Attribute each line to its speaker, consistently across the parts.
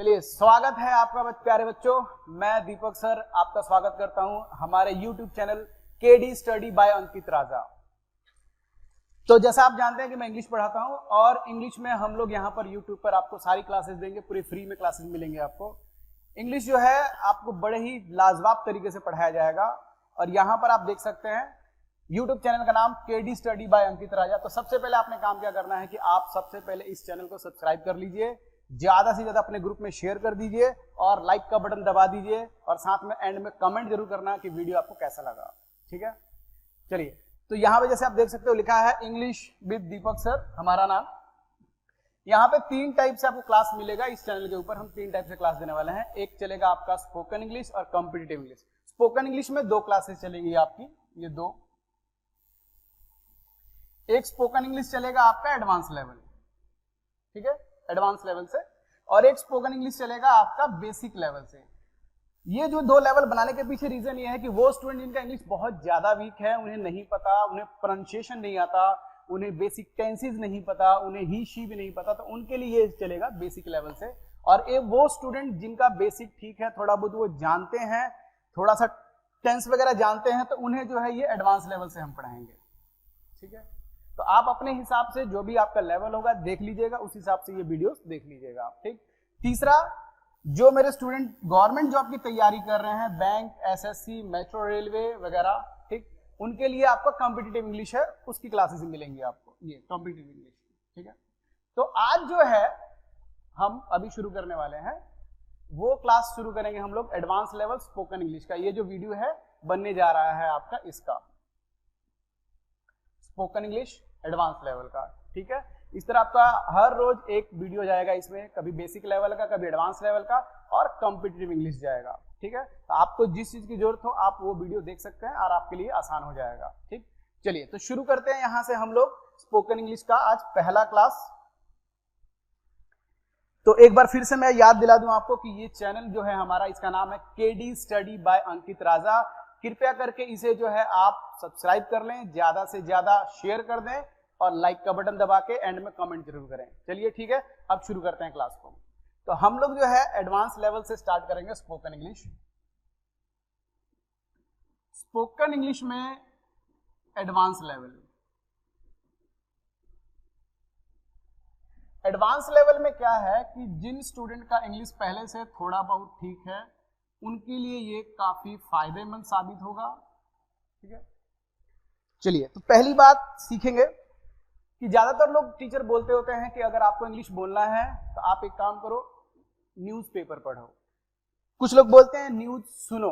Speaker 1: चलिए, स्वागत है आपका प्यारे बच्चों। मैं दीपक सर आपका स्वागत करता हूं हमारे YouTube channel KD study by Ankit Raja. तो जैसा आप जानते हैं कि मैं इंग्लिश पढ़ाता हूं और इंग्लिश में हम लोग यहां पर YouTube पर आपको सारी क्लासेस देंगे, पूरी फ्री में क्लासेस मिलेंगे आपको। इंग्लिश जो है आपको बड़े ही लाजवाब तरीके से पढ़ाया जाएगा और यहां पर आप देख सकते हैं YouTube चैनल का नाम KD study by Ankit Raja. तो सबसे पहले आपने काम क्या करना है कि आप सबसे पहले इस चैनल को सब्सक्राइब कर लीजिए, ज्यादा से ज्यादा अपने ग्रुप में शेयर कर दीजिए और लाइक का बटन दबा दीजिए और साथ में एंड में कमेंट जरूर करना कि वीडियो आपको कैसा लगा। ठीक है, चलिए। तो यहाँ पे जैसे आप देख सकते हो लिखा है इंग्लिश विद दीपक सर, हमारा नाम। यहाँ पे 3 टाइप से आपको क्लास मिलेगा इस चैनल के ऊपर। हम 3 टाइप से क्लास देने वाले हैं। एक चलेगा आपका स्पोकन इंग्लिश और कॉम्पिटिटिव इंग्लिश। स्पोकन इंग्लिश में 2 क्लासेस चलेगी आपकी, ये 2। एक स्पोकन इंग्लिश चलेगा आपका एडवांस लेवल, ठीक है, एडवांस लेवल से, और एक स्पोकन इंग्लिश चलेगा आपका बेसिक लेवल से। ये जो 2 लेवल बनाने के पीछे रीजन ये है कि वो स्टूडेंट जिनका इंग्लिश बहुत ज्यादा वीक है, उन्हें नहीं पता, उन्हें प्रोनाउंसिएशन नहीं आता, उन्हें बेसिक टेंसेस नहीं पता, उन्हें ही शी भी नहीं पता, तो उनके लिए ये चलेगा बेसिक लेवल से। और एक वो स्टूडेंट जिनका बेसिक ठीक है, थोड़ा बहुत वो जानते हैं, थोड़ा सा टेंस वगैरह जानते हैं, तो उन्हें जो है ये एडवांस लेवल से हम पढ़ाएंगे। ठीक है, तो आप अपने हिसाब से जो भी आपका लेवल होगा देख लीजिएगा, उस हिसाब से ये वीडियोस देख लीजिएगा आप। ठीक। तीसरा, जो मेरे स्टूडेंट गवर्नमेंट जॉब की तैयारी कर रहे हैं, बैंक, एसएससी, मेट्रो रेलवे वगैरह, ठीक, उनके लिए आपका कॉम्पिटिटिव इंग्लिश है, उसकी क्लासेस मिलेंगी आपको, ये कॉम्पिटिटिव इंग्लिश। ठीक है, तो आज जो है हम अभी शुरू करने वाले हैं वो क्लास शुरू करेंगे हम लोग एडवांस लेवल स्पोकन इंग्लिश का। ये जो वीडियो है बनने जा रहा है आपका इसका स्पोकन इंग्लिश एडवांस लेवल का। ठीक है, इस तरह आपका हर रोज एक वीडियो जाएगा इसमें, कभी बेसिक लेवल का, कभी एडवांस लेवल का, और कॉम्पिटिटिव इंग्लिश जाएगा। ठीक है, तो आपको जिस चीज की जरूरत हो आप वो वीडियो देख सकते हैं और आपके लिए आसान हो जाएगा। ठीक, चलिए तो शुरू करते हैं यहां से हम लोग स्पोकन इंग्लिश का आज पहला क्लास। तो एक बार फिर से मैं याद दिला दूं आपको कि ये चैनल जो है हमारा, इसका नाम है केडी स्टडी बाय अंकित राजा। कृपया करके इसे जो है आप सब्सक्राइब कर लें, ज्यादा से ज्यादा शेयर कर दें और लाइक का बटन दबा के एंड में कमेंट जरूर करें। चलिए ठीक है, अब शुरू करते हैं क्लास को। तो हम लोग जो है एडवांस लेवल से स्टार्ट करेंगे स्पोकन इंग्लिश। स्पोकन इंग्लिश में एडवांस लेवल, एडवांस लेवल में क्या है कि जिन स्टूडेंट का इंग्लिश पहले से थोड़ा बहुत ठीक है उनके लिए ये काफी फायदेमंद साबित होगा। ठीक है, चलिए तो पहली बात सीखेंगे कि ज्यादातर लोग टीचर बोलते होते हैं कि अगर आपको इंग्लिश बोलना है तो आप एक काम करो, न्यूज़पेपर पढ़ो। कुछ लोग बोलते हैं न्यूज सुनो,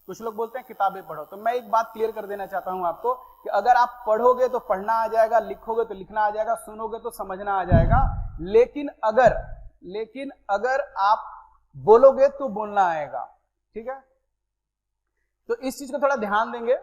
Speaker 1: कुछ लोग बोलते हैं किताबें पढ़ो। तो मैं एक बात क्लियर कर देना चाहता हूं आपको कि अगर आप पढ़ोगे तो पढ़ना आ जाएगा, लिखोगे तो लिखना आ जाएगा, सुनोगे तो समझना आ जाएगा, लेकिन अगर आप बोलोगे तो बोलना आएगा। ठीक है, तो इस चीज को थोड़ा ध्यान देंगे।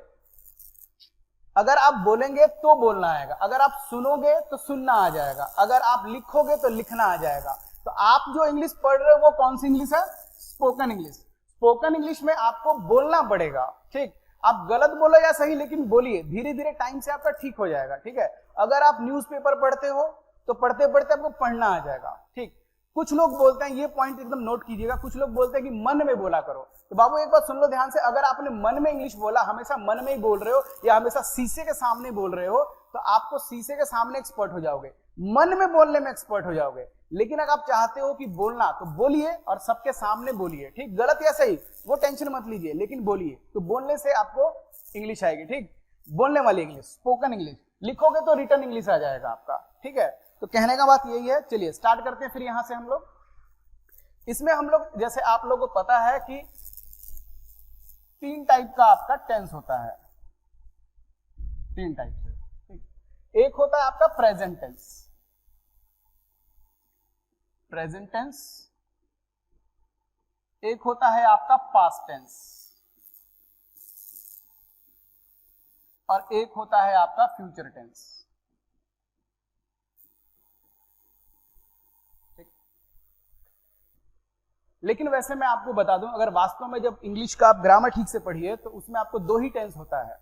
Speaker 1: अगर आप बोलेंगे तो बोलना आएगा, अगर आप सुनोगे तो सुनना आ जाएगा, अगर आप लिखोगे तो लिखना आ जाएगा। तो आप जो इंग्लिश पढ़ रहे हो वो कौन सी इंग्लिश है? Spoken English. स्पोकन इंग्लिश में आपको बोलना पड़ेगा। ठीक, आप गलत बोलो या सही, लेकिन बोलिए, धीरे धीरे टाइम से आपका ठीक हो जाएगा। ठीक है, अगर आप न्यूज़पेपर पढ़ते हो तो पढ़ते पढ़ते आपको पढ़ना आ जाएगा। ठीक, कुछ लोग बोलते हैं, ये पॉइंट एकदम नोट कीजिएगा, कुछ लोग बोलते हैं कि मन में बोला करो। तो बाबू एक बात सुन लो ध्यान से, अगर आपने मन में इंग्लिश बोला, हमेशा मन में ही बोल रहे हो या हमेशा शीशे के सामने बोल रहे हो, तो आपको शीशे के सामने एक्सपर्ट हो जाओगे, मन में बोलने में एक्सपर्ट हो जाओगे। लेकिन अगर आप चाहते हो कि बोलना, तो बोलिए और सबके सामने बोलिए। ठीक, गलत या सही वो टेंशन मत लीजिए, लेकिन बोलिए, तो बोलने से आपको इंग्लिश आएगी। ठीक, बोलने वाली इंग्लिश, स्पोकन इंग्लिश। लिखोगे तो रिटन इंग्लिश आ जाएगा आपका। ठीक है, तो कहने का बात यही है। चलिए स्टार्ट करते हैं फिर यहां से हम लोग। इसमें हम लोग, जैसे आप लोगों को पता है कि 3 टाइप का आपका टेंस होता है, 3 टाइप से। ठीक, एक होता है आपका प्रेजेंट टेंस, प्रेजेंट टेंस। एक होता है आपका पास्ट टेंस और एक होता है आपका फ्यूचर टेंस। लेकिन वैसे मैं आपको बता दूं, अगर वास्तव में जब इंग्लिश का आप ग्रामर ठीक से पढ़िए तो उसमें आपको 2 ही टेंस होता है।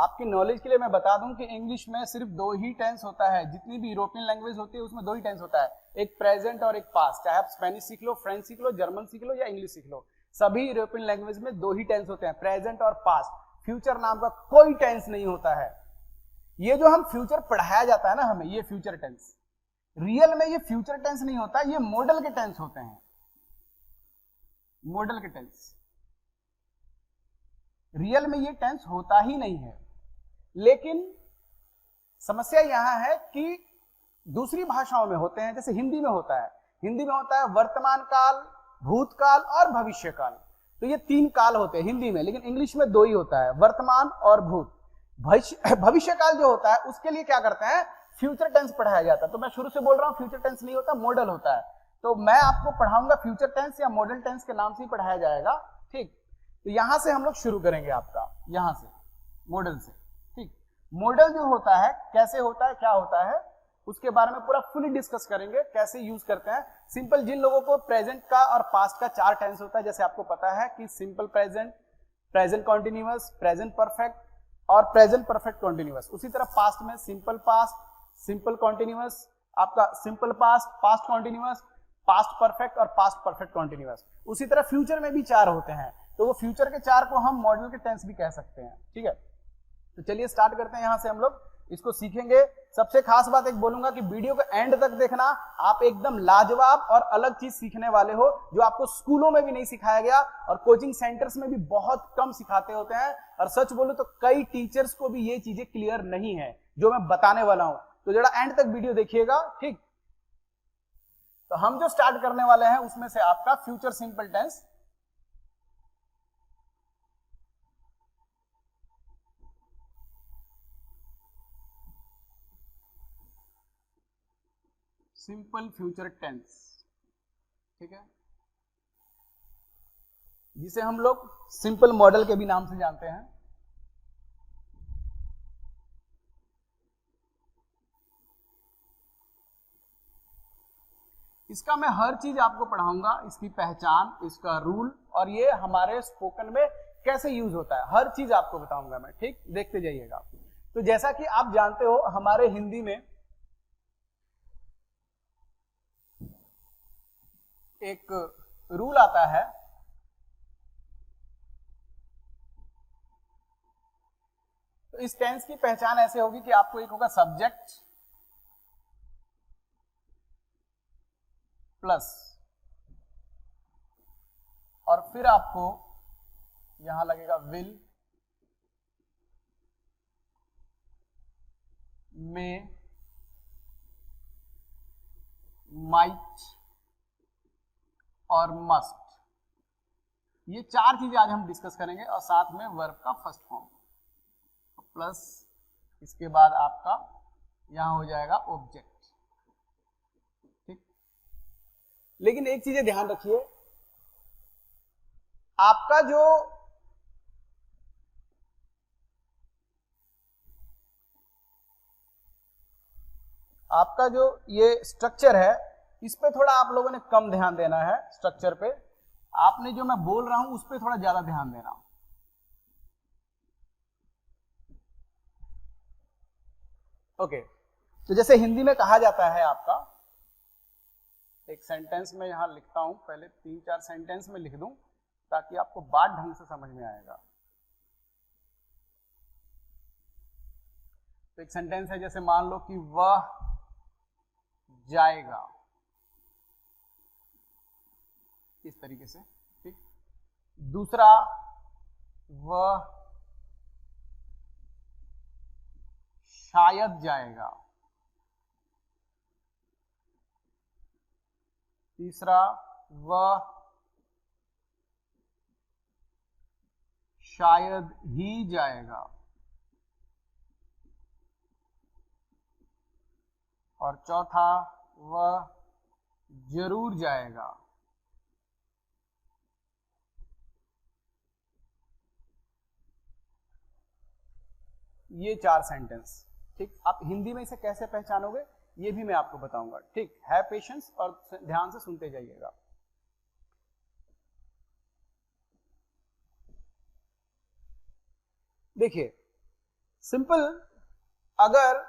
Speaker 1: आपकी नॉलेज के लिए मैं बता दूं कि इंग्लिश में सिर्फ दो ही टेंस होता है, जितनी भी यूरोपियन लैंग्वेज होती है उसमें दो ही टेंस होता है, एक प्रेजेंट और एक पास्ट। चाहे आप स्पेनिश सीख लो, फ्रेंच सीख लो, जर्मन सीख लो या इंग्लिश सीख लो, सभी यूरोपियन लैंग्वेज में दो ही टेंस होते हैं, प्रेजेंट और पास्ट। फ्यूचर नाम का कोई टेंस नहीं होता है। ये जो हम फ्यूचर पढ़ाया जाता है ना हमें, ये फ्यूचर टेंस, रियल में ये फ्यूचर टेंस नहीं होता, ये मॉडल के टेंस होते हैं, मॉडल के टेंस। रियल में ये टेंस होता ही नहीं है। लेकिन समस्या यहां है कि दूसरी भाषाओं में होते हैं, जैसे हिंदी में होता है, हिंदी में होता है वर्तमान काल, भूतकाल और भविष्य काल। तो ये तीन काल होते हैं हिंदी में, लेकिन इंग्लिश में दो ही होता है, वर्तमान और भूत। भविष्य काल जो होता है उसके लिए क्या करते हैं, फ्यूचर टेंस पढ़ाया जाता है। तो मैं शुरू से बोल रहा हूं फ्यूचर टेंस नहीं होता, मॉडल होता है। तो मैं आपको पढ़ाऊंगा फ्यूचर टेंस या मॉडल टेंस के नाम से ही पढ़ाया जाएगा, ठीक। तो यहां से हम लोग शुरू करेंगे, आपका यहां से मॉडल से, ठीक। मॉडल जो होता है कैसे होता है, क्या होता है, उसके बारे में पूरा फुली डिस्कस करेंगे, कैसे यूज करते हैं। सिंपल जिन लोगों को प्रेजेंट का और पास्ट का चार टेंस होता है, जैसे आपको पता है कि simple present, present continuous, present perfect और प्रेजेंट परफेक्ट कॉन्टिन्यूअस। उसी तरह पास्ट में सिंपल पास्ट, सिंपल कॉन्टिन्यूअस, आपका simple past, past continuous, past perfect और पास्ट परफेक्ट कॉन्टिन्यूअस। उसी तरह फ्यूचर में भी चार होते हैं, तो वो फ्यूचर के चार को हम मॉडल के टेंस भी कह सकते हैं, ठीक है। तो चलिए स्टार्ट करते हैं, यहां से हम लोग इसको सीखेंगे। सबसे खास बात एक बोलूंगा कि वीडियो को एंड तक देखना, आप एकदम लाजवाब और अलग चीज सीखने वाले हो, जो आपको स्कूलों में भी नहीं सिखाया गया और कोचिंग सेंटर्स में भी बहुत कम सिखाते होते हैं। और सच बोलूं तो कई टीचर्स को भी ये चीजें क्लियर नहीं है जो मैं बताने वाला हूं। तो जरा एंड तक वीडियो देखिएगा, ठीक। तो हम जो स्टार्ट करने वाले हैं उसमें से आपका future simple tense, simple future tense, ठीक है, जिसे हम लोग सिंपल मॉडल के भी नाम से जानते हैं। इसका मैं हर चीज आपको पढ़ाऊंगा, इसकी पहचान, इसका रूल, और ये हमारे स्पोकन में कैसे यूज होता है, हर चीज आपको बताऊंगा मैं, ठीक। देखते जाइएगा। तो जैसा कि आप जानते हो हमारे हिंदी में एक रूल आता है, तो इस टेंस की पहचान ऐसे होगी कि आपको एक होगा सब्जेक्ट प्लस, और फिर आपको यहां लगेगा विल, में, माइट और मस्ट। ये चार चीजें आज हम डिस्कस करेंगे, और साथ में वर्ब का फर्स्ट फॉर्म प्लस, इसके बाद आपका यहां हो जाएगा ऑब्जेक्ट, ठीक। लेकिन एक चीजें ध्यान रखिए, आपका जो ये स्ट्रक्चर है, इस पे थोड़ा आप लोगों ने कम ध्यान देना है। स्ट्रक्चर पे आपने जो मैं बोल रहा हूं उस पे थोड़ा ज्यादा ध्यान देना, ओके। तो जैसे हिंदी में कहा जाता है, आपका एक सेंटेंस में यहां लिखता हूं, पहले 3-4 सेंटेंस में लिख दूं ताकि आपको बात ढंग से समझ में आएगा। तो एक सेंटेंस है, जैसे मान लो कि वह जाएगा, इस तरीके से, ठीक। दूसरा, वह शायद जाएगा। तीसरा, वह शायद ही जाएगा। और चौथा, वह जरूर जाएगा। ये 4 सेंटेंस, ठीक। आप हिंदी में इसे कैसे पहचानोगे ये भी मैं आपको बताऊंगा, ठीक है। पेशेंस और ध्यान से सुनते जाइएगा। देखिए, सिंपल अगर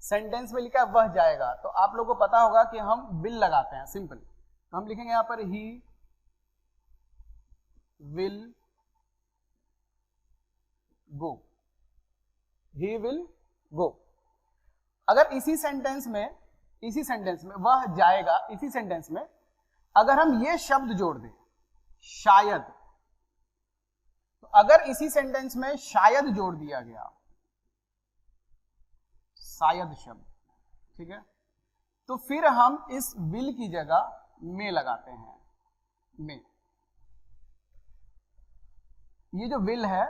Speaker 1: सेंटेंस में लिखा है वह जाएगा, तो आप लोगों को पता होगा कि हम विल लगाते हैं। सिंपल, तो हम लिखेंगे यहां पर he will go, he will go. अगर इसी सेंटेंस में वह जाएगा, इसी सेंटेंस में अगर हम ये शब्द जोड़ दें शायद, तो अगर इसी सेंटेंस में शायद जोड़ दिया गया, शायद शब्द, ठीक है, तो फिर हम इस विल की जगह में लगाते हैं, में। ये जो विल है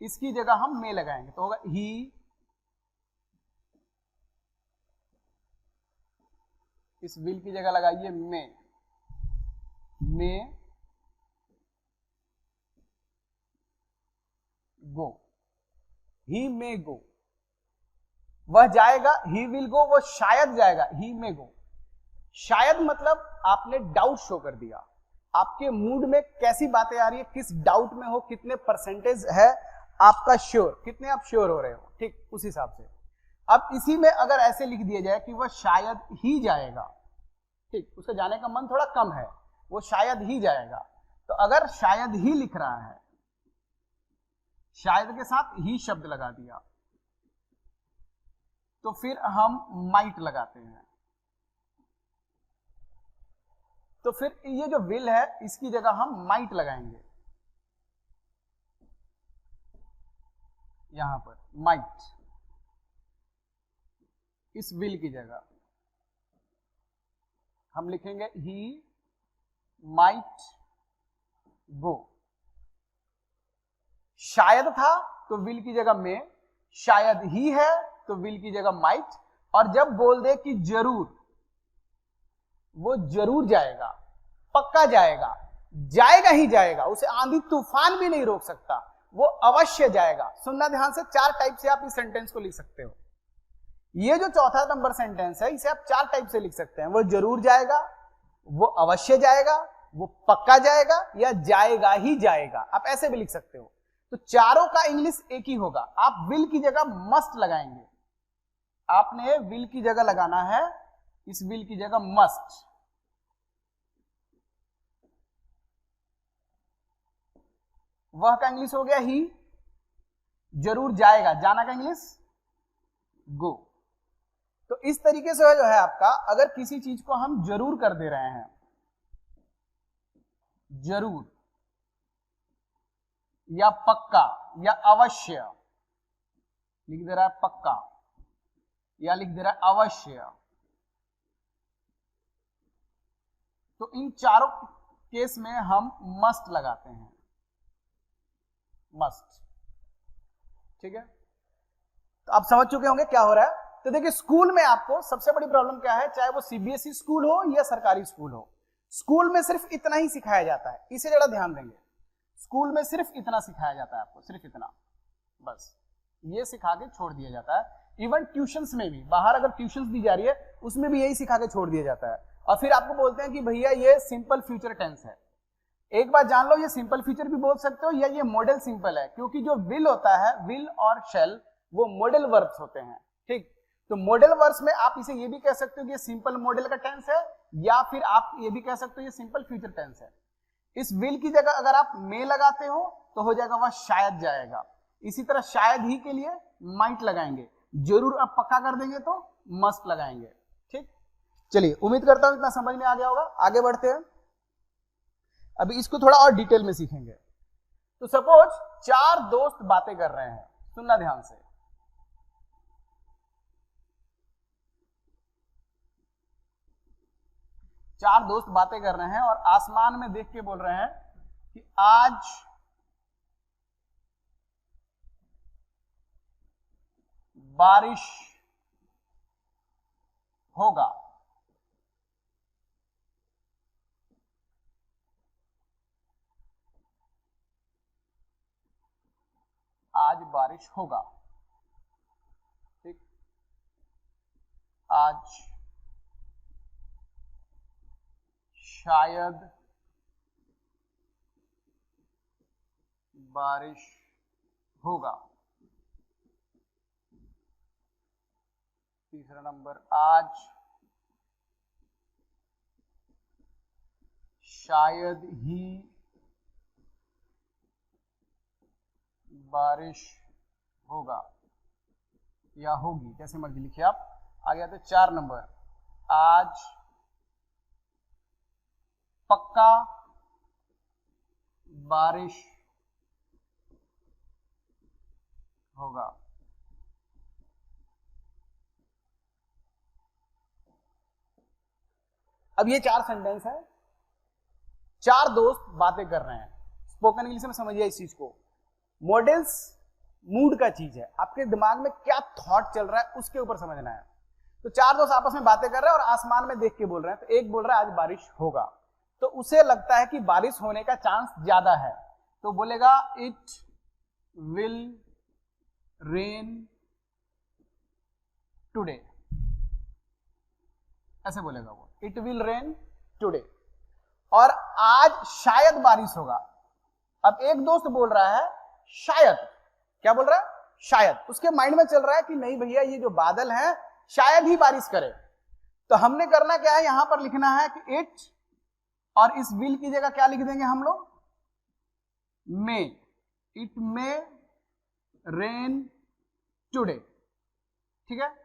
Speaker 1: इसकी जगह हम में लगाएंगे, तो होगा ही इस विल की जगह लगाइए में गो, ही में गो। वह जाएगा, ही विल गो, वो शायद जाएगा, ही में गो। शायद मतलब आपने डाउट शो कर दिया, आपके मूड में कैसी बातें आ रही है, किस डाउट में हो, कितने परसेंटेज है आपका श्योर, कितने आप श्योर हो रहे हो, ठीक, उस हिसाब से। अब इसी में अगर ऐसे लिख दिया जाए कि वह शायद ही जाएगा, ठीक, उसका जाने का मन थोड़ा कम है, वो शायद ही जाएगा, तो अगर शायद ही लिख रहा है, शायद के साथ ही शब्द लगा दिया, तो फिर हम माइट लगाते हैं। तो फिर ये जो विल है इसकी जगह हम माइट लगाएंगे, यहां पर माइट, इस विल की जगह हम लिखेंगे ही माइट गो। शायद था तो विल की जगह में, शायद ही है तो विल की जगह माइट, और जब बोल दे कि जरूर, वो जरूर जाएगा, पक्का जाएगा, जाएगा ही जाएगा, उसे आंधी तूफान भी नहीं रोक सकता, वो अवश्य जाएगा। सुनना ध्यान से, 4 टाइप से आप इस सेंटेंस को लिख सकते हो। ये जो चौथा नंबर सेंटेंस है इसे आप 4 टाइप से लिख सकते हैं, वो जरूर जाएगा, वो अवश्य जाएगा, वो पक्का जाएगा, या जाएगा ही जाएगा, आप ऐसे भी लिख सकते हो। तो चारों का इंग्लिश एक ही होगा। आप विल की जगह मस्ट लगाएंगे, आपने विल की जगह लगाना है, इस विल की जगह मस्ट। वह का इंग्लिश हो गया ही, जरूर जाएगा, जाना का इंग्लिश गो। तो इस तरीके से जो है आपका, अगर किसी चीज को हम जरूर कर दे रहे हैं, जरूर या पक्का या अवश्य, लिख दे रहा है पक्का या लिख दे रहा है अवश्य, तो इन चारों केस में हम मस्ट लगाते हैं, मस्ट, ठीक है। तो आप समझ चुके होंगे क्या हो रहा है। तो देखिए, स्कूल में आपको सबसे बड़ी प्रॉब्लम क्या है, चाहे वो सीबीएसई स्कूल हो या सरकारी स्कूल हो, स्कूल में सिर्फ इतना ही सिखाया जाता है, इसे जरा ध्यान देंगे। स्कूल में सिर्फ इतना सिखाया जाता है आपको, सिर्फ इतना, बस ये सिखा के छोड़ दिया जाता है। इवन ट्यूशंस में भी, बाहर अगर ट्यूशंस दी जा रही है उसमें भी यही सिखा के छोड़ दिया जाता है, और फिर आपको बोलते हैं कि भैया ये सिंपल फ्यूचर टेंस है। एक बात जान लो, ये सिंपल फ्यूचर भी बोल सकते हो या ये मॉडल सिंपल है, क्योंकि जो विल होता है, विल और शैल, वो मॉडल वर्ब्स होते हैं, ठीक। तो मॉडल वर्ब्स में आप इसे ये भी कह सकते हो कि ये सिंपल मॉडल का टेंस है, या फिर आप ये भी कह सकते हो ये सिंपल फ्यूचर टेंस है। इस विल की जगह अगर आप में लगाते हो तो हो जाएगा वह शायद जाएगा। इसी तरह शायद ही के लिए माइट लगाएंगे, जरूर आप पक्का कर देंगे तो मस्ट लगाएंगे, ठीक। चलिए, उम्मीद करता हूं इतना समझ में आ गया होगा। आगे बढ़ते हैं, अभी इसको थोड़ा और डिटेल में सीखेंगे। तो सपोज 4 दोस्त बातें कर रहे हैं, सुनना ध्यान से। चार दोस्त बातें कर रहे हैं और आसमान में देख के बोल रहे हैं कि आज बारिश होगा। आज बारिश होगा, ठीक। आज शायद बारिश होगा। तीसरा नंबर, आज शायद ही बारिश होगा या होगी, जैसे मर्जी लिखिए आप। आगे आते 4 नंबर, आज पक्का बारिश होगा। अब ये 4 सेंटेंस है, 4 दोस्त बातें कर रहे हैं। स्पोकन इंग्लिश में समझिए इस चीज को, मॉडल्स मूड का चीज है, आपके दिमाग में क्या थॉट चल रहा है उसके ऊपर समझना है। तो 4 दोस्त आपस में बातें कर रहे हैं और आसमान में देख के बोल रहे हैं। तो एक बोल रहा है आज बारिश होगा, तो उसे लगता है कि बारिश होने का चांस ज्यादा है, तो बोलेगा इट विल रेन टुडे, ऐसे बोलेगा वो, इट विल रेन टुडे। और आज शायद बारिश होगा। अब एक दोस्त बोल रहा है शायद, क्या बोल रहा है? शायद। उसके माइंड में चल रहा है कि नहीं भैया ये जो बादल हैं शायद ही बारिश करे। तो हमने करना क्या है, यहां पर लिखना है कि इट, और इस विल की जगह क्या लिख देंगे हम लोग? मे, इट मे रेन टुडे, ठीक है।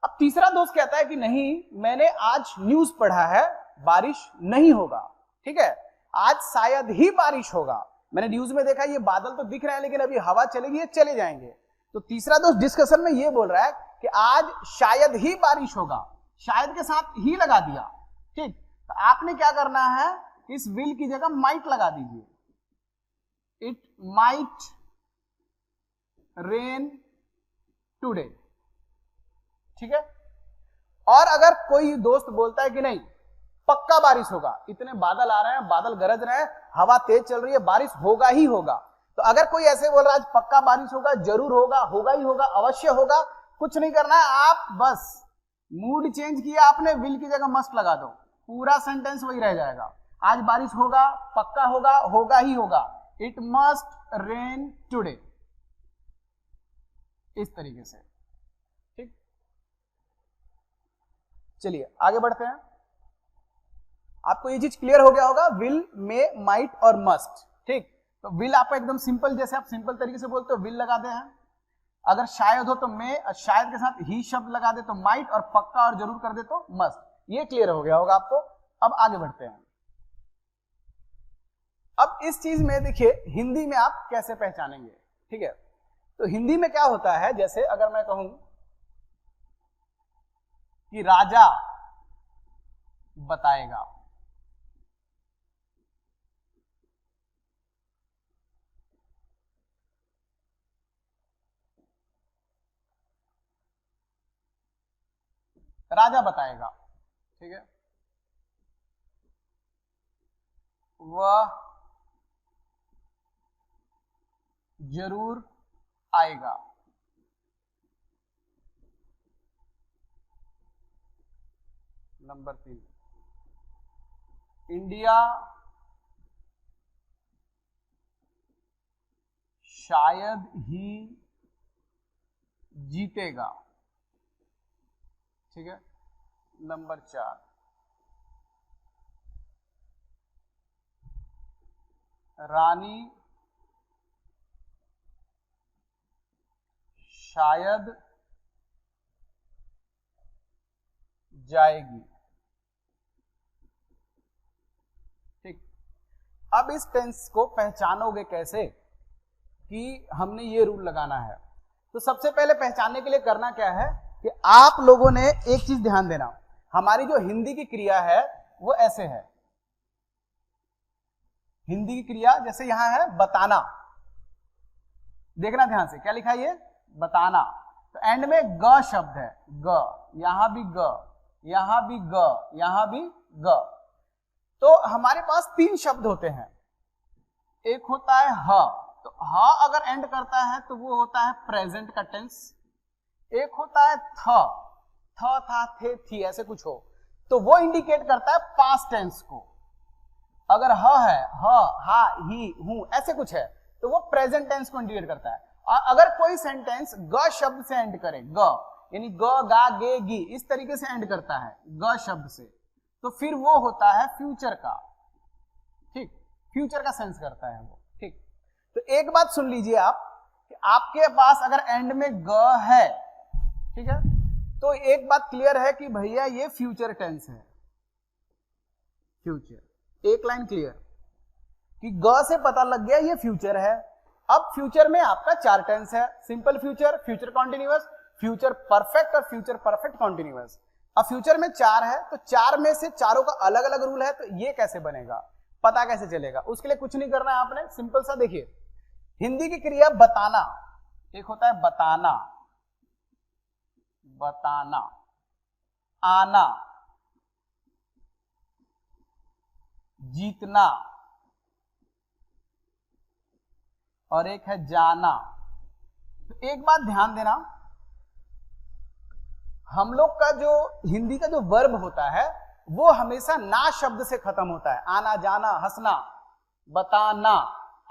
Speaker 1: अब तीसरा दोस्त कहता है कि नहीं, मैंने आज न्यूज पढ़ा है बारिश नहीं होगा, ठीक है, आज शायद ही बारिश होगा। मैंने न्यूज में देखा ये बादल तो दिख रहे हैं लेकिन अभी हवा चलेगी ये चले जाएंगे। तो तीसरा दोस्त डिस्कशन में ये बोल रहा है कि आज शायद ही बारिश होगा, शायद के साथ ही लगा दिया, ठीक। तो आपने क्या करना है, इस विल की जगह माइट लगा दीजिए, इट माइट रेन टुडे, ठीक है। और अगर कोई दोस्त बोलता है कि नहीं पक्का बारिश होगा, इतने बादल आ रहे हैं, बादल गरज रहे हैं, हवा तेज चल रही है, बारिश होगा ही होगा। तो अगर कोई ऐसे बोल रहा है आज पक्का बारिश होगा, जरूर होगा, होगा ही होगा, अवश्य होगा, कुछ नहीं करना है, आप बस मूड चेंज किया आपने, विल की जगह मस्ट लगा दो, पूरा सेंटेंस वही रह जाएगा। आज बारिश होगा, पक्का होगा, होगा ही होगा, इट मस्ट रेन टुडे, इस तरीके से, ठीक। चलिए आगे बढ़ते हैं। आपको ये चीज क्लियर हो गया होगा, विल, मे, माइट और मस्ट, ठीक। तो विल आपका एकदम सिंपल, जैसे आप सिंपल तरीके से बोलते हो विल लगाते हैं। अगर शायद हो तो मे, शायद के साथ ही शब्द लगा दे तो माइट, और पक्का और जरूर कर दे तो मस्ट। ये क्लियर हो गया होगा आपको। अब आगे बढ़ते हैं। अब इस चीज में देखिए हिंदी में आप कैसे पहचानेंगे, ठीक है। तो हिंदी में क्या होता है, जैसे अगर मैं कहूं कि राजा बताएगा, राजा बताएगा, ठीक है, वह जरूर आएगा। नंबर 3, इंडिया शायद ही जीतेगा, ठीक है। नंबर 4, रानी शायद जाएगी, ठीक। अब इस टेंस को पहचानोगे कैसे कि हमने ये रूल लगाना है। तो सबसे पहले पहचानने के लिए करना क्या है कि आप लोगों ने एक चीज ध्यान देना, हमारी जो हिंदी की क्रिया है वो ऐसे है। हिंदी की क्रिया जैसे यहां है बताना, देखना ध्यान से, क्या लिखा है ये? बताना। तो एंड में ग शब्द है, ग, यहां भी ग, यहां भी ग, यहां भी ग। तो हमारे पास 3 शब्द होते हैं। एक होता है ह, तो ह अगर एंड करता है तो वो होता है प्रेजेंट का टेंस। एक होता है थ, था, थे, थी, ऐसे कुछ हो, तो वो इंडिकेट करता है पास्ट टेंस को। अगर ह है, ह, हा, ही, हूं, ऐसे कुछ है, तो वो प्रेजेंट टेंस को इंडिकेट करता है। और अगर कोई सेंटेंस ग शब्द से एंड करे, ग, यानी ग गा गे गी इस तरीके से एंड करता है ग शब्द से, तो फिर वो होता है फ्यूचर का, ठीक, फ्यूचर का सेंस करता है वो, ठीक। तो एक बात सुन लीजिए आप कि आपके पास अगर एंड में ग है, ठीक है, तो एक बात क्लियर है कि भैया ये फ्यूचर टेंस है, फ्यूचर, एक लाइन क्लियर कि ग से पता लग गया ये फ्यूचर है। अब फ्यूचर में आपका 4 टेंस है, simple future, future continuous, future perfect और फ्यूचर परफेक्ट कॉन्टिन्यूअस। अब फ्यूचर में 4 है, तो 4 में से चारों का अलग अलग रूल है, तो ये कैसे बनेगा, पता कैसे चलेगा? उसके लिए कुछ नहीं करना है आपने, सिंपल सा देखिए, हिंदी की क्रिया बताना, एक होता है बताना, बताना, आना, जीतना, और एक है जाना। तो एक बात ध्यान देना, हम लोग का जो हिंदी का जो वर्ब होता है वो हमेशा ना शब्द से खत्म होता है, आना, जाना, हंसना, बताना,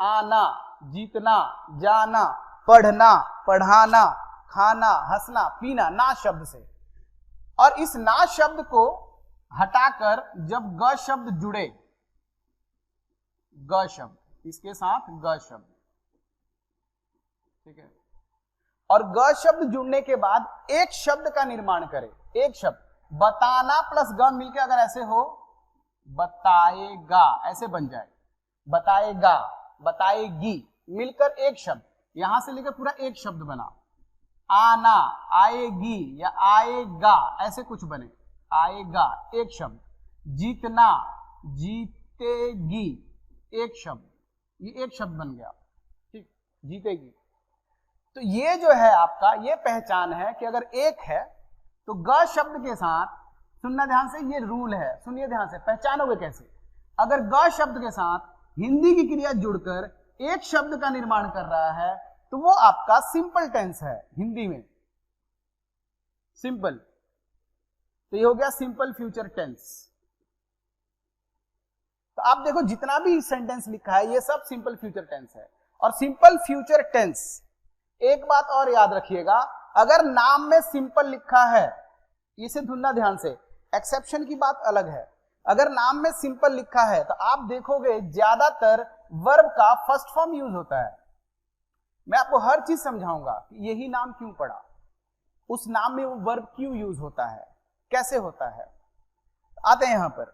Speaker 1: आना, जीतना, जाना, पढ़ना, पढ़ाना, खाना, हंसना, पीना, ना शब्द से। और इस ना शब्द को हटाकर जब ग शब्द जुड़े, ग शब्द, इसके साथ ग शब्द, ठीक है, और ग शब्द जुड़ने के बाद एक शब्द का निर्माण करें, एक शब्द, बताना प्लस ग मिलकर अगर ऐसे हो, बताएगा, ऐसे बन जाए, बताएगा, बताएगी, मिलकर एक शब्द, यहां से लेकर पूरा एक शब्द बना। आना, आएगी या आएगा, ऐसे कुछ बने, आएगा एक शब्द। जीतना, जीतेगी एक शब्द, ये एक शब्द बन गया, ठीक, जीतेगी। तो ये जो है आपका, ये पहचान है कि अगर एक है तो ग शब्द के साथ, सुनना ध्यान से, ये रूल है, सुनिए ध्यान से, पहचानोगे कैसे? अगर ग शब्द के साथ हिंदी की क्रिया जुड़कर एक शब्द का निर्माण कर रहा है तो वो आपका सिंपल टेंस है हिंदी में, सिंपल। तो ये हो गया सिंपल फ्यूचर टेंस। तो आप देखो जितना भी सेंटेंस लिखा है ये सब सिंपल फ्यूचर टेंस है। और सिंपल फ्यूचर टेंस, एक बात और याद रखिएगा, अगर नाम में सिंपल लिखा है, इसे ढूंढना ध्यान से, एक्सेप्शन की बात अलग है, अगर नाम में सिंपल लिखा है तो आप देखोगे ज्यादातर वर्ब का फर्स्ट फॉर्म यूज होता है। मैं आपको हर चीज समझाऊंगा कि यही नाम क्यों पड़ा, उस नाम में वो वर्ब क्यों यूज होता है, कैसे होता है। आते हैं यहां पर,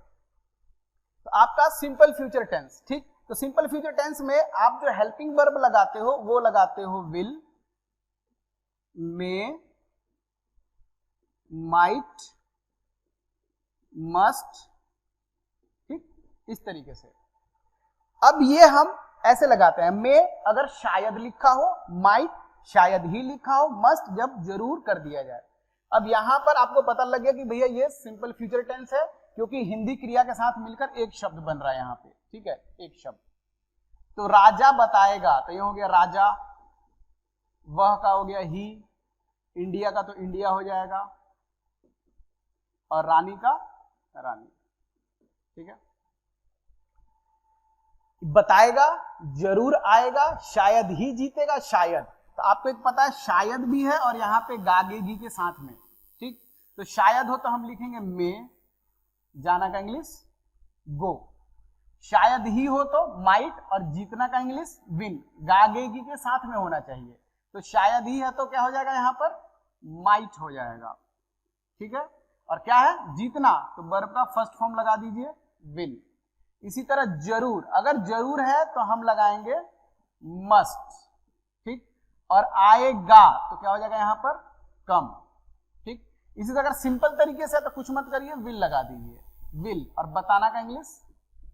Speaker 1: तो आपका सिंपल फ्यूचर टेंस, ठीक। तो सिंपल फ्यूचर टेंस में आप जो हेल्पिंग वर्ब लगाते हो वो लगाते हो विल, मे, माइट, मस्ट, ठीक, इस तरीके से। अब ये हम ऐसे लगाते हैं, मे अगर शायद लिखा हो, माइट शायद ही लिखा हो, मस्ट जब जरूर कर दिया जाए। अब यहां पर आपको पता लग गया कि भैया ये सिंपल फ्यूचर टेंस है क्योंकि हिंदी क्रिया के साथ मिलकर एक शब्द बन रहा है यहां पे, ठीक है, एक शब्द। तो राजा बताएगा, तो ये हो गया राजा, वह का हो गया ही, इंडिया का तो इंडिया हो जाएगा, और रानी का रानी, ठीक है। बताएगा, जरूर आएगा, शायद ही जीतेगा, शायद, तो आपको एक पता है शायद भी है और यहां पे गागेगी के साथ में, ठीक। तो शायद हो तो हम लिखेंगे मे, जाना का इंग्लिश गो, शायद ही हो तो माइट, और जीतना का इंग्लिश विन, गागेगी के साथ में होना चाहिए। तो शायद ही है तो क्या हो जाएगा यहां पर, माइट हो जाएगा, ठीक है। और क्या है, जीतना, तो वर्ब का फर्स्ट फॉर्म लगा दीजिए विल। इसी तरह जरूर, अगर जरूर है तो हम लगाएंगे मस्ट, ठीक। और आएगा तो क्या हो जाएगा यहां पर, कम, ठीक। इसी तरह अगर सिंपल तरीके से तो कुछ मत करिए, विल लगा दीजिए, विल, और बताना का इंग्लिश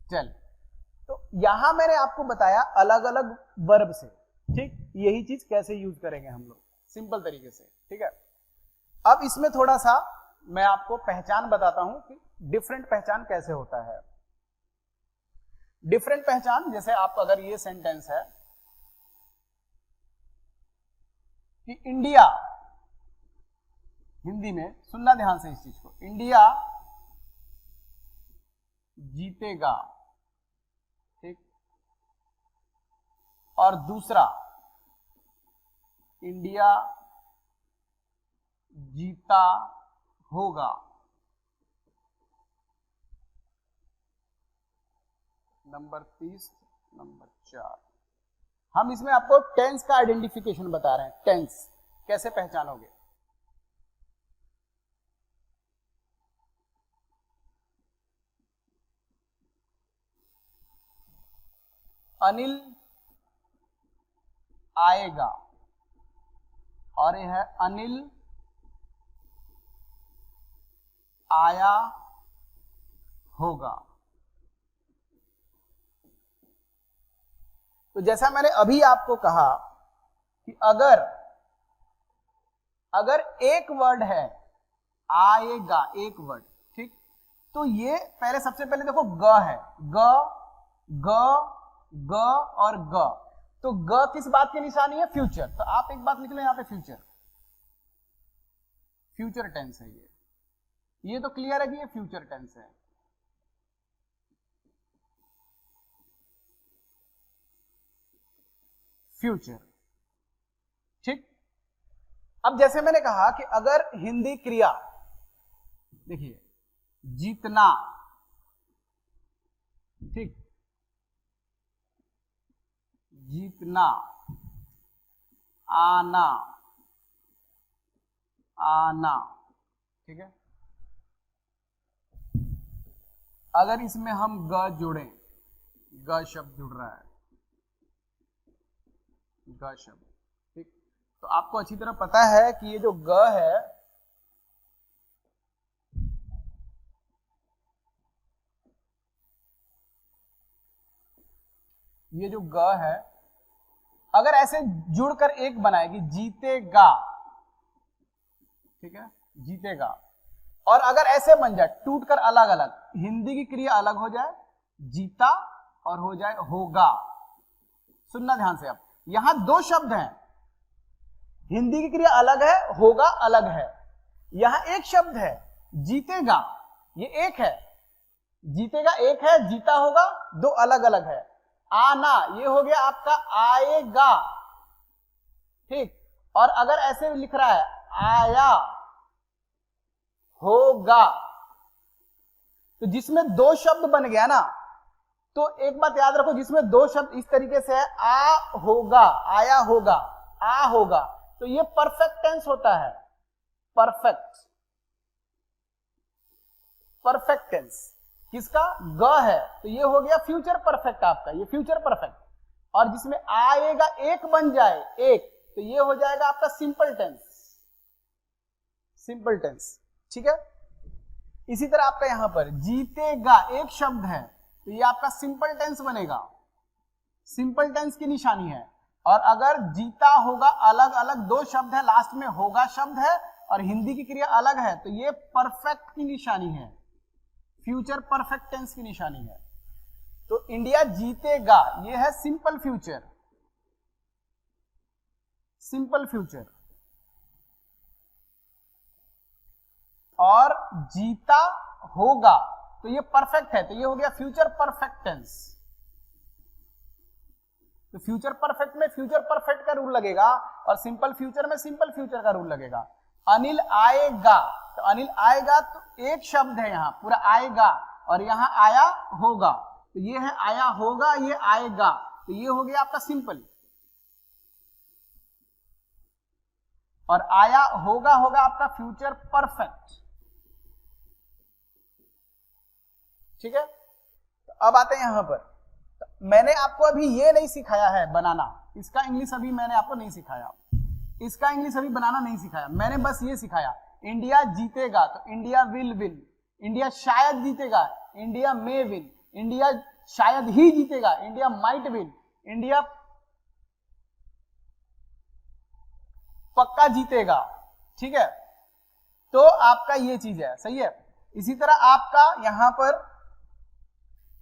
Speaker 1: टेल। तो यहां मैंने आपको बताया अलग अलग वर्ब से, ठीक, यही चीज कैसे यूज करेंगे हम लोग सिंपल तरीके से, ठीक है। अब इसमें थोड़ा सा मैं आपको पहचान बताता हूं कि डिफरेंट पहचान कैसे होता है। डिफरेंट पहचान, जैसे आप अगर ये सेंटेंस है कि इंडिया, हिंदी में सुनना ध्यान से इस चीज को, इंडिया जीतेगा, ठीक। और दूसरा, इंडिया जीता होगा। Number 30, number 4। हम इसमें आपको टेंस का आइडेंटिफिकेशन बता रहे हैं। टेंस कैसे पहचानोगे? अनिल आएगा और यह है अनिल आया होगा। तो जैसा मैंने अभी आपको कहा कि अगर एक वर्ड है आएगा, एक वर्ड, ठीक, तो ये पहले सबसे पहले देखो ग है, ग ग ग और ग। तो ग किस बात की निशानी है? फ्यूचर। तो आप एक बात लिख लो यहां पे, फ्यूचर टेंस है ये तो क्लियर है कि ये फ्यूचर टेंस है। फ्यूचर, ठीक। अब जैसे मैंने कहा कि अगर हिंदी क्रिया, देखिए जीतना, ठीक, जीतना, आना, आना, ठीक है। अगर इसमें हम ग जोड़ें, ग शब्द जुड़ रहा है, ग शब्द, ठीक, तो आपको अच्छी तरह पता है कि ये जो ग है, ये जो ग है अगर ऐसे जुड़कर एक बनाएगी, जीतेगा, ठीक है, जीतेगा, और अगर ऐसे बन जाए टूट कर अलग अलग, हिंदी की क्रिया अलग हो जाए, जीता, और हो जाए होगा। सुनना ध्यान से, अब यहां दो शब्द हैं, हिंदी की क्रिया अलग है, होगा अलग है। यहां एक शब्द है जीतेगा, ये एक है, जीतेगा एक है, जीता होगा दो अलग अलग है। आना ये हो गया आपका आएगा, ठीक, और अगर ऐसे लिख रहा है आया होगा, तो जिसमें दो शब्द बन गया ना, तो एक बात याद रखो, जिसमें दो शब्द इस तरीके से है, आ होगा, आया होगा, आ होगा, तो ये परफेक्ट टेंस होता है। परफेक्ट टेंस किसका? ग है, तो ये हो गया फ्यूचर परफेक्ट आपका, ये फ्यूचर परफेक्ट। और जिसमें आएगा एक बन जाए, एक, तो ये हो जाएगा आपका सिंपल टेंस, ठीक है। इसी तरह आपका यहां पर जीतेगा एक शब्द है, तो ये आपका सिंपल टेंस बनेगा, सिंपल टेंस की निशानी है। और अगर जीता होगा अलग अलग दो शब्द है, लास्ट में होगा शब्द है और हिंदी की क्रिया अलग है, तो ये परफेक्ट की निशानी है, फ्यूचर परफेक्ट टेंस की निशानी है। तो इंडिया जीतेगा ये है सिंपल फ्यूचर, और जीता होगा तो ये परफेक्ट है, तो ये हो गया फ्यूचर परफेक्ट टेंस। तो फ्यूचर परफेक्ट में फ्यूचर परफेक्ट का रूल लगेगा और सिंपल फ्यूचर में सिंपल फ्यूचर का रूल लगेगा। अनिल आएगा, तो अनिल आएगा तो एक शब्द है यहां पूरा आएगा, और यहां आया होगा, तो ये है आया होगा, ये आएगा, तो ये हो गया आपका सिंपल। और आया होगा होगा आपका फ्यूचर परफेक्ट, ठीक है। तो अब आते हैं यहां पर, तो मैंने आपको अभी ये नहीं सिखाया है बनाना, इसका इंग्लिश अभी मैंने आपको नहीं सिखाया, इसका इंग्लिश अभी बनाना नहीं सिखाया, मैंने बस ये सिखाया इंडिया जीतेगा तो इंडिया विल विन, इंडिया शायद जीतेगा इंडिया मे विन, इंडिया शायद ही जीतेगा इंडिया माइट विन, इंडिया पक्का जीतेगा, ठीक है। तो आपका ये चीज है, सही है। इसी तरह आपका यहां पर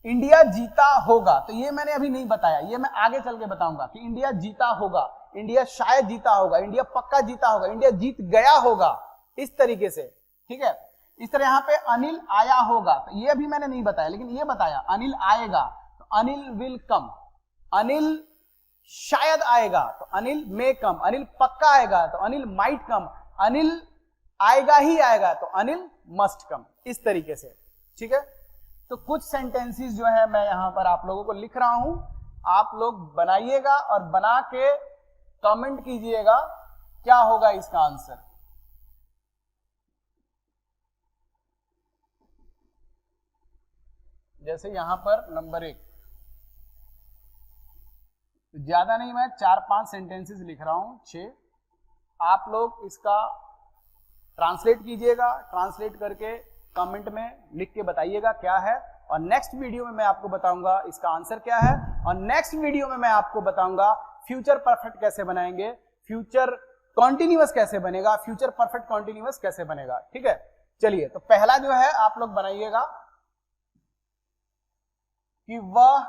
Speaker 1: इंडिया जीता होगा, तो ये मैंने अभी नहीं बताया, ये मैं आगे चल के बताऊंगा कि इंडिया जीता होगा, इंडिया शायद जीता होगा, इंडिया पक्का जीता होगा, इंडिया जीत गया होगा, इस तरीके से, ठीक है। इस तरह यहां पे अनिल आया होगा, तो ये अभी मैंने नहीं बताया, लेकिन ये बताया अनिल आएगा तो अनिल विल कम, अनिल शायद आएगा तो अनिल मे कम, अनिल पक्का आएगा तो अनिल माइट कम, अनिल आएगा ही आएगा, तो अनिल मस्ट कम, इस तरीके से। ठीक है, तो कुछ सेंटेंसेस जो है मैं यहां पर आप लोगों को लिख रहा हूं, आप लोग बनाइएगा और बना के कमेंट कीजिएगा क्या होगा इसका आंसर। जैसे यहां पर नंबर 1, ज्यादा नहीं, मैं 4-5 सेंटेंसेस लिख रहा हूं, 6। आप लोग इसका ट्रांसलेट कीजिएगा, ट्रांसलेट करके कमेंट में लिख के बताइएगा क्या है, और नेक्स्ट वीडियो में मैं आपको बताऊंगा इसका आंसर क्या है, और नेक्स्ट वीडियो में मैं आपको बताऊंगा फ्यूचर परफेक्ट कैसे बनाएंगे, फ्यूचर कॉन्टिन्यूअस कैसे बनेगा, फ्यूचर परफेक्ट कॉन्टिन्यूअस कैसे बनेगा। ठीक है, चलिए, तो पहला जो है आप लोग बनाइएगा कि वह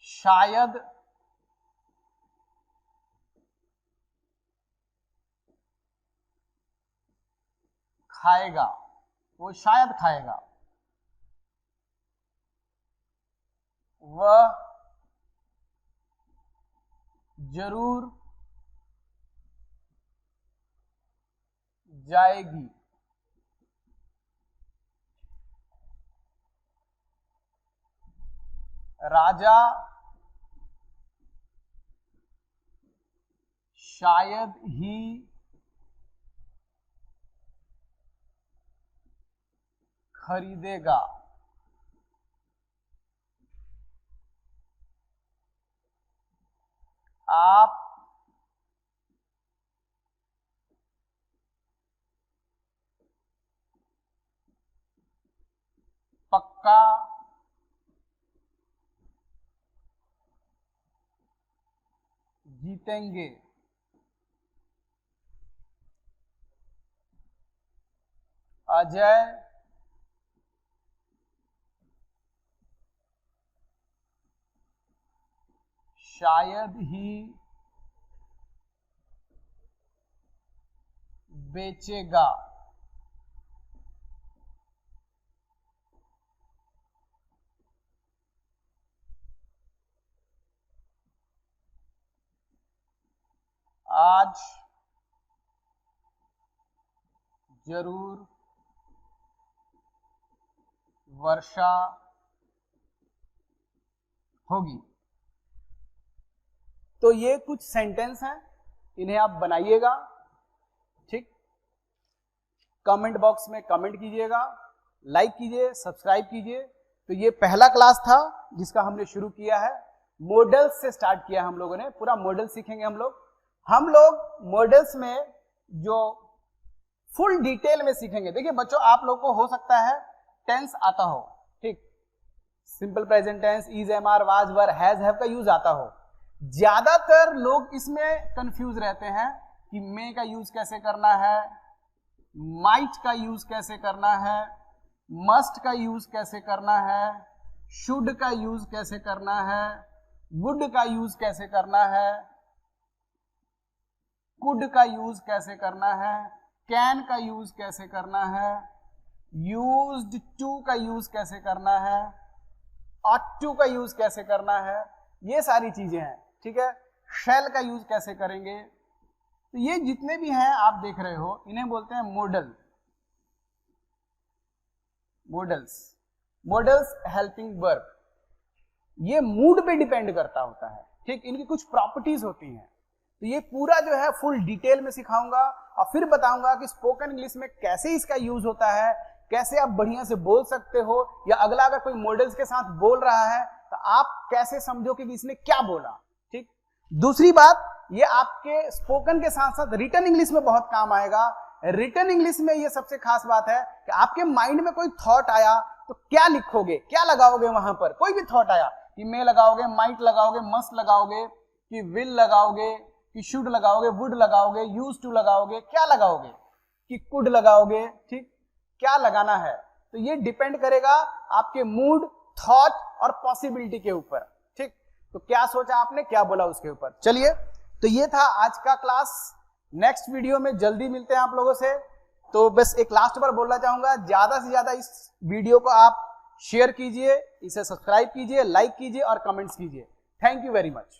Speaker 1: शायद खाएगा, वो शायद खाएगा, वह जरूर जाएगी, राजा शायद ही खरीदेगा, आप पक्का जीतेंगे, अजय शायद ही बेचेगा, आज जरूर वर्षा होगी। तो ये कुछ सेंटेंस हैं, इन्हें आप बनाइएगा। ठीक, कमेंट बॉक्स में कमेंट कीजिएगा, लाइक कीजिए, सब्सक्राइब कीजिए। तो ये पहला क्लास था जिसका हमने शुरू किया है, मॉडल्स से स्टार्ट किया हम लोगों ने, पूरा मॉडल सीखेंगे हम लोग मॉडल्स में जो फुल डिटेल में सीखेंगे। देखिए बच्चों, आप लोग को हो सकता है टेंस आता हो, ठीक, simple present tense, is, am, are, was, were, has, have का यूज आता हो। ज्यादातर लोग इसमें कंफ्यूज रहते हैं कि मे का यूज कैसे करना है, माइट का यूज कैसे करना है, मस्ट का यूज कैसे करना है, शुड का यूज कैसे करना है, वुड का यूज कैसे करना है, कुड का यूज कैसे करना है, कैन का यूज कैसे करना है, यूज्ड टू का यूज कैसे करना है, ऑट टू का यूज कैसे करना है, ये सारी चीजें हैं। ठीक है, शैल का यूज कैसे करेंगे, तो ये जितने भी हैं आप देख रहे हो, इन्हें बोलते हैं मॉडल, मॉडल्स हेल्पिंग वर्ब। ये मूड पे डिपेंड करता होता है, ठीक, इनकी कुछ प्रॉपर्टीज होती हैं। तो ये पूरा जो है फुल डिटेल में सिखाऊंगा, और फिर बताऊंगा कि स्पोकन इंग्लिश में कैसे इसका यूज होता है, कैसे आप बढ़िया से बोल सकते हो, या अगला अगर कोई मॉडल्स के साथ बोल रहा है तो आप कैसे समझो कि इसने क्या बोला। ठीक, दूसरी बात, ये आपके स्पोकन के साथ साथ रिटन इंग्लिश में बहुत काम आएगा। रिटन इंग्लिश में ये सबसे खास बात है कि आपके माइंड में कोई थॉट आया तो क्या लिखोगे, क्या लगाओगे वहां पर। कोई भी थॉट आया कि मे लगाओगे, माइट लगाओगे, मस्ट लगाओगे, कि विल लगाओगे, कि शुड लगाओगे, वुड लगाओगे, यूज टू लगाओगे, क्या लगाओगे, कि कुड लगाओगे। ठीक, क्या लगाना है, तो ये डिपेंड करेगा आपके मूड, थॉट और पॉसिबिलिटी के ऊपर। ठीक, तो क्या सोचा आपने, क्या बोला उसके ऊपर। चलिए, तो ये था आज का क्लास। नेक्स्ट वीडियो में जल्दी मिलते हैं आप लोगों से। तो बस एक लास्ट बार बोलना चाहूंगा, ज्यादा से ज्यादा इस वीडियो को आप शेयर कीजिए, इसे सब्सक्राइब कीजिए, लाइक कीजिए और कमेंट्स कीजिए। Thank you very much.